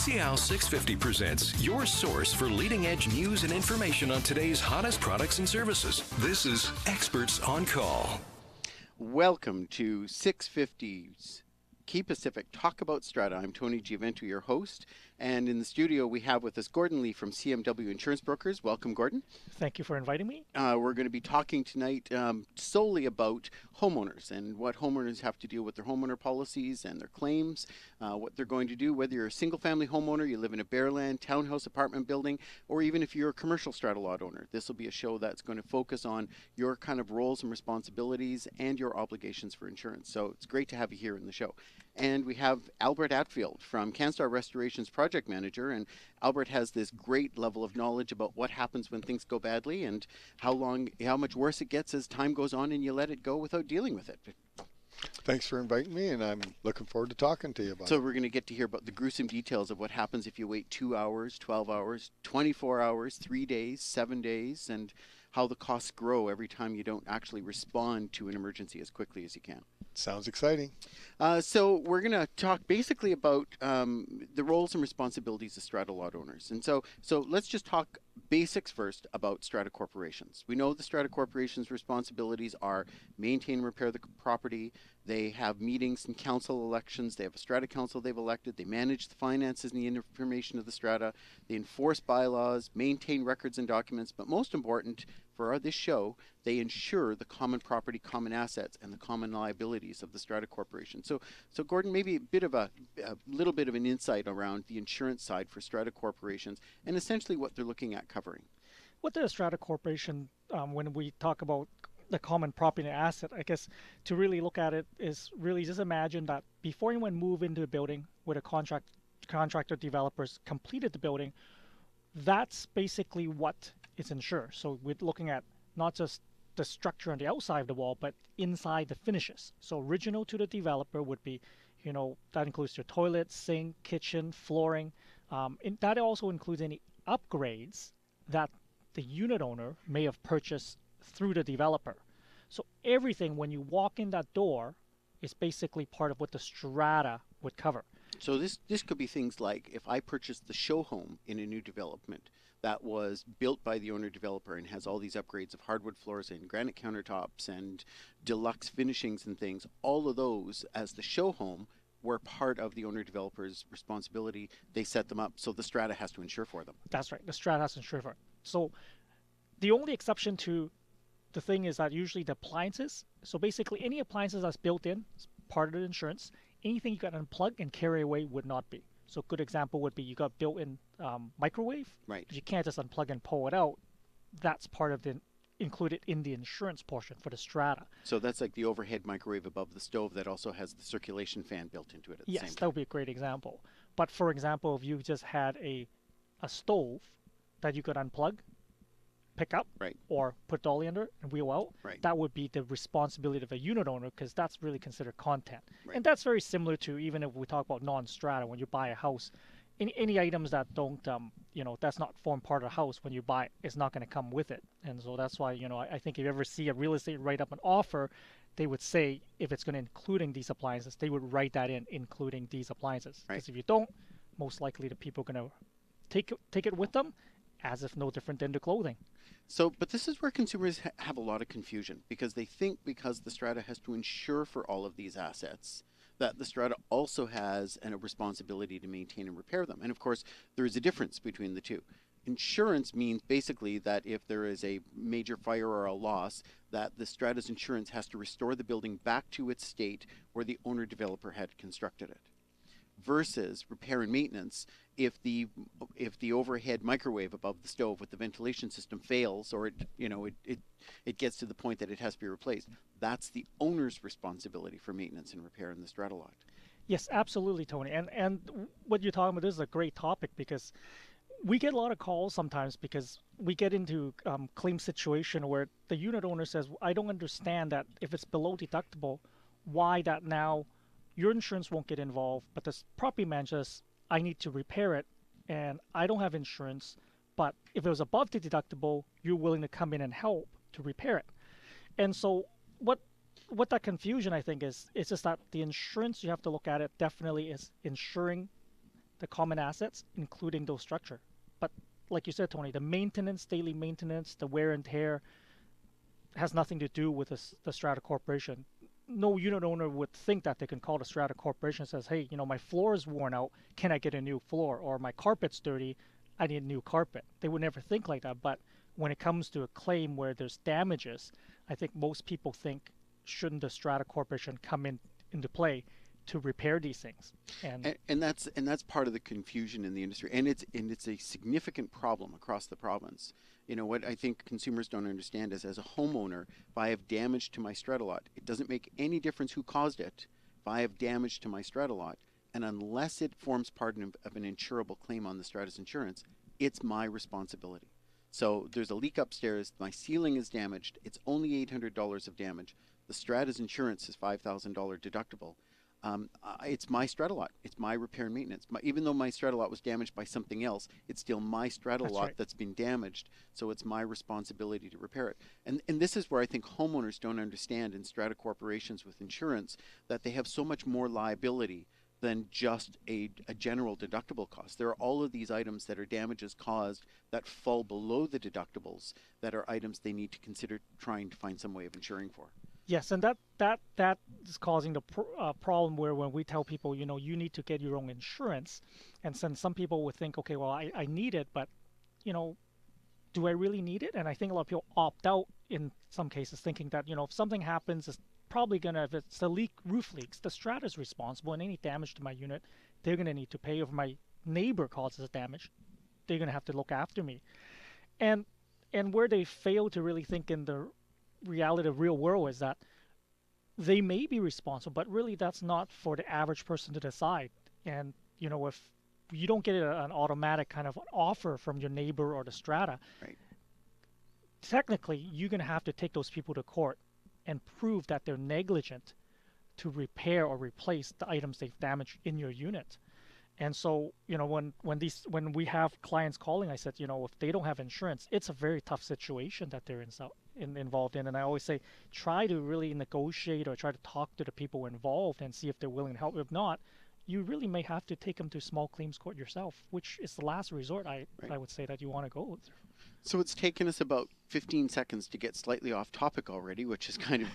PCL 650 presents your source for leading-edge news and information on today's hottest products and services. This is Experts on Call. Welcome to 650's Key Pacific Talk About Strata. I'm Tony Giavento, your host, and in the studio we have with us Gordon Lee from CMW Insurance Brokers. Welcome, Gordon. Thank you for inviting me. We're going to be talking tonight solely about homeowners and what homeowners have to deal with their homeowner policies and their claims, what they're going to do, whether you're a single-family homeowner, you live in a bare land, townhouse, apartment building, or even if you're a commercial strata lot owner. This will be a show that's going to focus on your kind of roles and responsibilities and your obligations for insurance. So it's great to have you here in the show. And we have Albert Atfield from CanStar Restoration's project manager, and Albert has this great level of knowledge about what happens when things go badly and how much worse it gets as time goes on and you let it go without dealing with it. Thanks for inviting me, and I'm looking forward to talking to you about it. So we're going to get to hear about the gruesome details of what happens if you wait 2 hours, 12 hours, 24 hours, 3 days, 7 days, and how the costs grow every time you don't actually respond to an emergency as quickly as you can. Sounds exciting. So we're going to talk basically about the roles and responsibilities of strata lot owners. And so let's just talk basics first about strata corporations. We know the strata corporations' responsibilities are maintain and repair the property. They have meetings and council elections. They have a strata council they've elected. They manage the finances and the information of the strata. They enforce bylaws, maintain records and documents. But most important for this show, they ensure the common property, common assets, and the common liabilities of the strata corporation. So Gordon, maybe a little bit of an insight around the insurance side for strata corporations and essentially what they're looking at covering. What the strata corporation, when we talk about the common property and asset, I guess to really look at it is really just imagine that before anyone move into a building with a contractor developers completed the building, that's basically what is insured. So we're looking at not just the structure on the outside of the wall, but inside the finishes. So original to the developer would be, that includes your toilet, sink, kitchen, flooring. And that also includes any upgrades that the unit owner may have purchased through the developer. So everything when you walk in that door is basically part of what the strata would cover. So this could be things like if I purchased the show home in a new development that was built by the owner developer and has all these upgrades of hardwood floors and granite countertops and deluxe finishings and things, all of those as the show home were part of the owner developer's responsibility. They set them up, so the strata has to insure for them. That's right, the strata has to insure for it. So the only exception to the thing is that usually the appliances, so basically any appliances that's built in is part of the insurance. Anything you got to unplug and carry away would not be. So a good example would be you got built-in microwave. Right. You can't just unplug and pull it out. That's part of the included in the insurance portion for the strata. So that's like the overhead microwave above the stove that also has the circulation fan built into it at the same time. Yes, that would be a great example. But for example, if you just had a stove that you could unplug, pick up, right, or put dolly under and wheel out, right, that would be the responsibility of a unit owner because that's really considered content. Right. And that's very similar to even if we talk about non-strata, when you buy a house, any items that don't, that's not form part of the house when you buy it, it's not going to come with it. And so that's why, I think if you ever see a real estate write up an offer, they would say if it's going to including these appliances, they would write that in, including these appliances. Right. Because if you don't, most likely the people are going to take it with them as if no different than the clothing. So, but this is where consumers have a lot of confusion because they think because the strata has to insure for all of these assets, that the strata also has a responsibility to maintain and repair them. And of course, there is a difference between the two. Insurance means basically that if there is a major fire or a loss, that the strata's insurance has to restore the building back to its state where the owner developer had constructed it. Versus repair and maintenance, if the overhead microwave above the stove with the ventilation system fails or it gets to the point that it has to be replaced, that's the owner's responsibility for maintenance and repair in the strata lot. Yes, absolutely, Tony. And what you're talking about, this is a great topic because we get a lot of calls sometimes because we get into claim situation where the unit owner says, I don't understand that if it's below deductible, why that now your insurance won't get involved, but the property manager says, I need to repair it and I don't have insurance, but if it was above the deductible, you're willing to come in and help to repair it. And so what that confusion I think is, it's just that the insurance, you have to look at it definitely is insuring the common assets, including those structure. But like you said, Tony, the maintenance, daily maintenance, the wear and tear has nothing to do with the strata corporation. No unit owner would think that they can call the strata corporation and says, hey, my floor is worn out, can I get a new floor? Or my carpet's dirty, I need a new carpet. They would never think like that. But when it comes to a claim where there's damages, I think most people think, shouldn't the strata corporation come into play to repair these things? And that's part of the confusion in the industry, and it's a significant problem across the province. What I think consumers don't understand is, as a homeowner, if I have damage to my strata lot, it doesn't make any difference who caused it. If I have damage to my strata lot, and unless it forms part of an insurable claim on the strata's insurance, it's my responsibility. So there's a leak upstairs, my ceiling is damaged, it's only $800 of damage. The strata's insurance is $5,000 deductible. It's my strata lot. It's my repair and maintenance. Even though my strata lot was damaged by something else, it's still my strata lot that's been damaged. So it's my responsibility to repair it. And this is where I think homeowners don't understand in strata corporations with insurance that they have so much more liability than just a general deductible cost. There are all of these items that are damages caused that fall below the deductibles that are items they need to consider trying to find some way of insuring for. Yes, and that is causing the problem where when we tell people, you need to get your own insurance, and then some people would think, okay, well, I need it, but, do I really need it? And I think a lot of people opt out in some cases, thinking that, if something happens, it's probably going to, if it's the roof leaks, the strata is responsible, and any damage to my unit, they're going to need to pay. If my neighbor causes damage, they're going to have to look after me. And where they fail to really think in the reality of real world is that they may be responsible, but really that's not for the average person to decide. And if you don't get an automatic kind of offer from your neighbor or the strata, right, technically you're going to have to take those people to court and prove that they're negligent to repair or replace the items they've damaged in your unit. And so, when we have clients calling, I said, if they don't have insurance, it's a very tough situation that they're involved in. And I always say, try to really negotiate or try to talk to the people involved and see if they're willing to help. If not, you really may have to take them to small claims court yourself, which is the last resort I would say that you want to go through. So it's taken us about 15 seconds to get slightly off topic already, which is kind of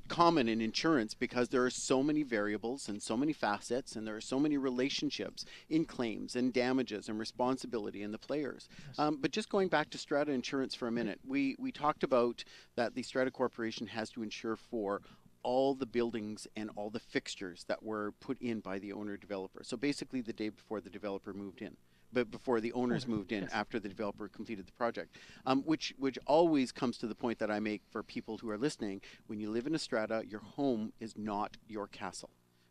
common in insurance because there are so many variables and so many facets, and there are so many relationships in claims and damages and responsibility in the players. Yes. But just going back to strata insurance for a minute, we talked about that the strata corporation has to insure for all the buildings and all the fixtures that were put in by the owner developer. So basically the day before the developer moved in. But before the owners moved in, yes, after the developer completed the project, which always comes to the point that I make for people who are listening. When you live in a strata, your home is not your castle,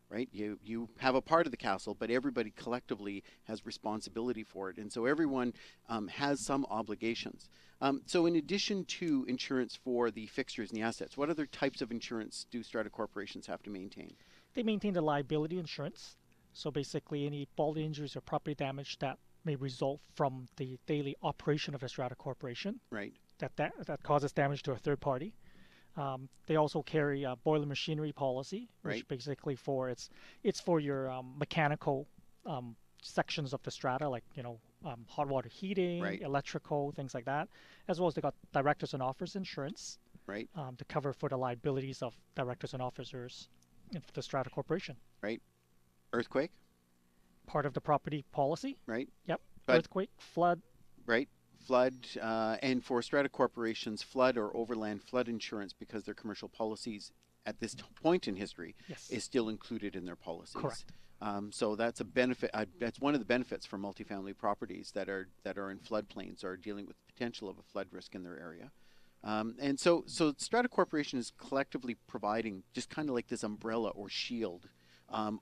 right? You have a part of the castle, but everybody collectively has responsibility for it, and so everyone has some obligations. So in addition to insurance for the fixtures and the assets, what other types of insurance do strata corporations have to maintain? They maintain the liability insurance. So basically any bodily injuries or property damage that may result from the daily operation of a strata corporation, right, that causes damage to a third party. They also carry a boiler machinery policy, which right, basically it's for your mechanical sections of the strata, like hot water heating, right, electrical, things like that, as well as they got directors and officers insurance, right, to cover for the liabilities of directors and officers in the strata corporation. Right. Earthquake? Part of the property policy. Right. Yep. But, earthquake, flood. Right. Flood, and for strata corporations, flood or overland flood insurance, because their commercial policies at this point in history, yes, is still included in their policies. Correct. So that's a benefit. That's one of the benefits for multifamily properties that are in floodplains or dealing with the potential of a flood risk in their area. And so strata corporation is collectively providing just kind of like this umbrella or shield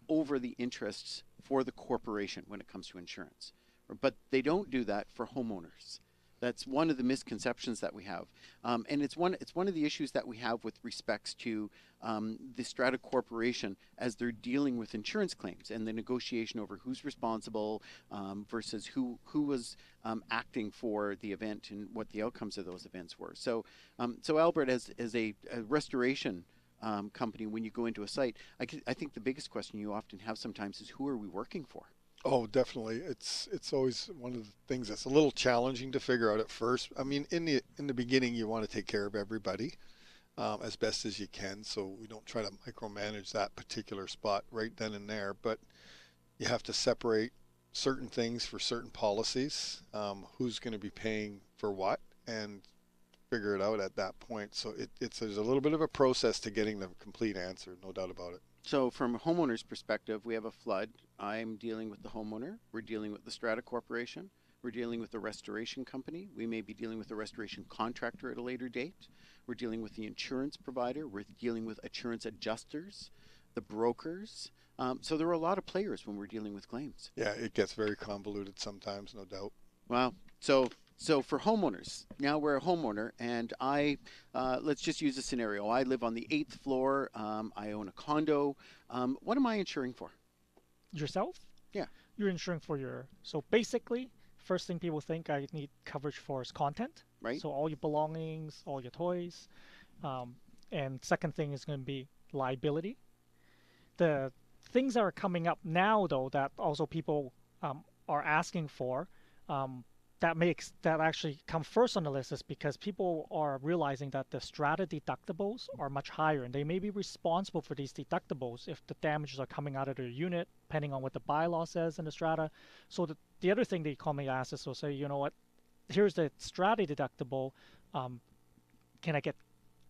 over the interests for the corporation when it comes to insurance. But they don't do that for homeowners. That's one of the misconceptions that we have. And it's one of the issues that we have with respects to the strata corporation as they're dealing with insurance claims and the negotiation over who's responsible versus who was acting for the event and what the outcomes of those events were. So Albert, as a restoration company, when you go into a site, I think the biggest question you often have sometimes is, who are we working for? Oh, definitely. It's always one of the things that's a little challenging to figure out at first. I mean, in the beginning, you want to take care of everybody as best as you can, so we don't try to micromanage that particular spot right then and there. But you have to separate certain things for certain policies, who's going to be paying for what, and figure it out at that point. So there's a little bit of a process to getting the complete answer, no doubt about it. So from a homeowner's perspective, we have a flood. I'm dealing with the homeowner. We're dealing with the strata corporation. We're dealing with the restoration company. We may be dealing with the restoration contractor at a later date. We're dealing with the insurance provider. We're dealing with insurance adjusters, the brokers. So there are a lot of players when we're dealing with claims. Yeah, it gets very convoluted sometimes, no doubt. Wow. So for homeowners, now we're a homeowner, and let's just use a scenario. I live on the 8th floor. I own a condo. What am I insuring for? Yourself? Yeah. You're insuring for so basically, first thing people think I need coverage for is content. Right. So all your belongings, all your toys. And second thing is going to be liability. The things that are coming up now, though, that also people are asking for, that actually come first on the list is because people are realizing that the strata deductibles are much higher, and they may be responsible for these deductibles if the damages are coming out of their unit, depending on what the bylaw says in the strata. So the other thing they commonly ask is, they'll say, you know what, here's the strata deductible, can I get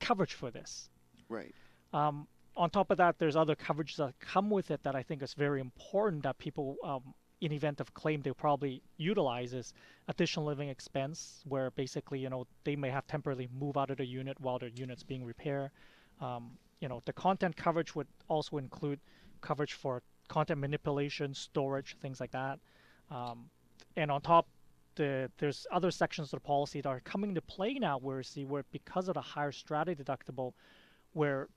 coverage for this? Right. On top of that, there's other coverages that come with it that I think is very important that people, in event of claim, they'll probably utilize is additional living expense, where basically, they may have temporarily move out of the unit while their unit's being repaired. The content coverage would also include coverage for content manipulation, storage, things like that. And on top, there's other sections of the policy that are coming into play now where because of the higher strata deductible, where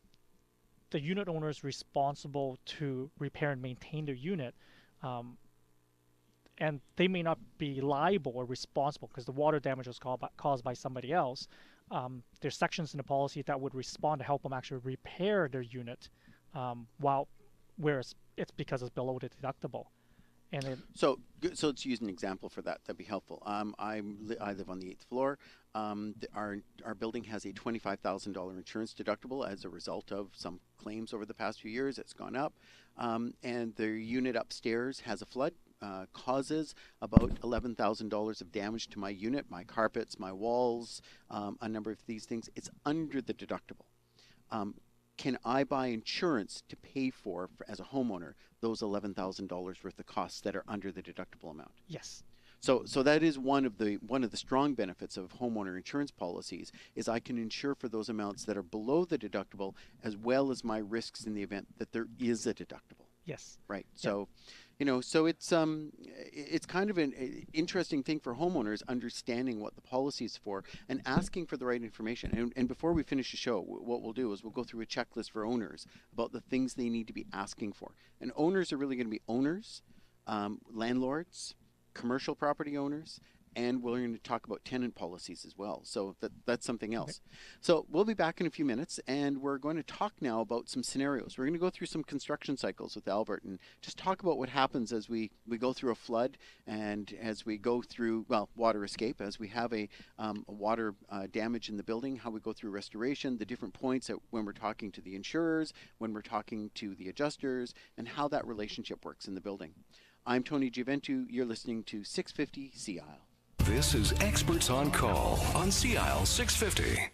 the unit owner is responsible to repair and maintain their unit, and they may not be liable or responsible because the water damage was caused by somebody else. There's sections in the policy that would respond to help them actually repair their unit, whereas it's because it's below the deductible. So let's use an example for that. That'd be helpful. I live on the 8th floor. Our building has a $25,000 insurance deductible as a result of some claims over the past few years. It's gone up, and the unit upstairs has a flood. Causes about $11,000 of damage to my unit, my carpets, my walls, a number of these things. It's under the deductible. Can I buy insurance to pay for as a homeowner, those $11,000 worth of costs that are under the deductible amount? Yes. So that is one of the strong benefits of homeowner insurance policies is I can insure for those amounts that are below the deductible as well as my risks in the event that there is a deductible. Yes. Right. So, so it's kind of an interesting thing for homeowners understanding what the policy is for and asking for the right information. And before we finish the show, what we'll do is we'll go through a checklist for owners about the things they need to be asking for. And owners are really going to be owners, landlords, commercial property owners, and we're going to talk about tenant policies as well. So that's something else. Okay. So we'll be back in a few minutes, and we're going to talk now about some scenarios. We're going to go through some construction cycles with Albert and just talk about what happens as we go through a flood and as we go through, water escape, as we have a water damage in the building, how we go through restoration, the different points when we're talking to the insurers, when we're talking to the adjusters, and how that relationship works in the building. I'm Tony Giventu. You're listening to 650 CIL. This is Experts on Call on CIL 650.